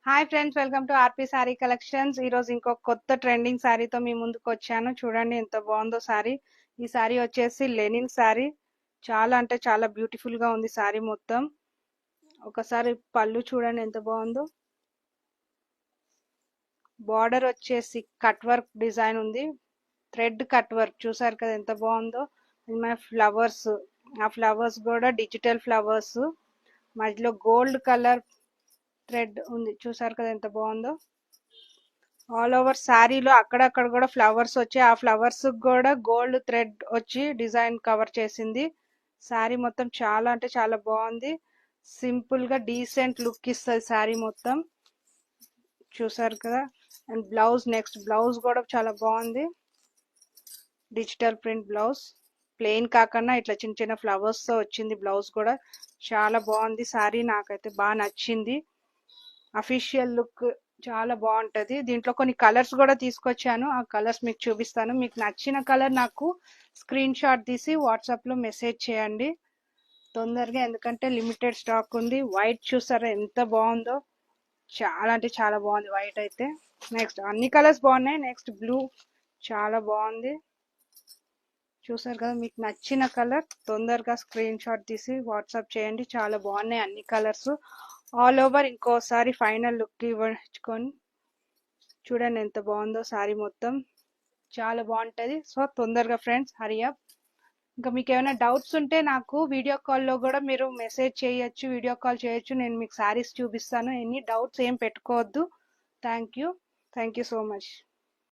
Hi friends, welcome to RP sorry collections. ఈ రోజు ఇంకొక కొత్త ట్రెండింగ్ సారీతో మీ ముందుకు వచ్చాను. చూడండి ఎంత బాగుందో సారీ. ఈ సారీ వచ్చేసి లెనిన్ సారీ. చాలా అంటే చాలా బ్యూటిఫుల్ గా ఉంది సారీ మొత్తం. ఒకసారి పళ్ళు చూడండి ఎంత బాగుందో. బార్డర్ వచ్చేసి కట్ వర్క్ డిజైన్ ఉంది. థ్రెడ్ కట్ వర్క్ చూసారు కదా ఎంత బాగుందో. మన ఫ్లవర్స్, ఆ ఫ్లవర్స్ కూడా డిజిటల్ ఫ్లవర్స్, మధ్యలో గోల్డ్ కలర్ థ్రెడ్ ఉంది. చూసారు కదా ఎంత బాగుందో. ఆల్ ఓవర్ శారీలో అక్కడక్కడ కూడా ఫ్లవర్స్ వచ్చి, ఆ ఫ్లవర్స్ కూడా గోల్డ్ థ్రెడ్ వచ్చి డిజైన్ కవర్ చేసింది. శారీ మొత్తం చాలా అంటే చాలా బాగుంది. సింపుల్ గా డీసెంట్ లుక్ ఇస్తుంది శారీ మొత్తం. చూసారు కదా. అండ్ బ్లౌజ్, నెక్స్ట్ బ్లౌజ్ కూడా చాలా బాగుంది. డిజిటల్ ప్రింట్ బ్లౌజ్, ప్లెయిన్ కాకుండా ఇట్లా చిన్న చిన్న ఫ్లవర్స్ తో వచ్చింది. బ్లౌజ్ కూడా చాలా బాగుంది. శారీ నాకైతే బాగా నచ్చింది. అఫీషియల్ లుక్ చాలా బాగుంటది. దీంట్లో కొన్ని కలర్స్ కూడా తీసుకొచ్చాను. ఆ కలర్స్ మీకు చూపిస్తాను. మీకు నచ్చిన కలర్ నాకు స్క్రీన్ షాట్ తీసి వాట్సాప్ లో మెసేజ్ చేయండి తొందరగా, ఎందుకంటే లిమిటెడ్ స్టాక్ ఉంది. వైట్ చూసారా ఎంత బాగుందో. చాలా అంటే చాలా బాగుంది వైట్ అయితే. నెక్స్ట్ అన్ని కలర్స్ బాగున్నాయి. నెక్స్ట్ బ్లూ చాలా బాగుంది. చూసారు కదా. మీకు నచ్చిన కలర్ తొందరగా స్క్రీన్ షాట్ తీసి వాట్సాప్ చేయండి. చాలా బాగున్నాయి అన్ని కలర్స్. ఆల్ ఓవర్ ఇంకోసారి ఫైనల్ లుక్ ఇవ్వచుకొని చూడండి ఎంత బాగుందో. సారీ మొత్తం చాలా బాగుంటది. సో తొందరగా ఫ్రెండ్స్ హరియప్. ఇంకా మీకు ఏమైనా డౌట్స్ ఉంటే నాకు వీడియో కాల్లో కూడా మీరు మెసేజ్ చేయొచ్చు, వీడియో కాల్ చేయొచ్చు. నేను మీకు సారీస్ చూపిస్తాను. ఎనీ డౌట్స్ ఏం పెట్టుకోవద్దు. Thank you so much.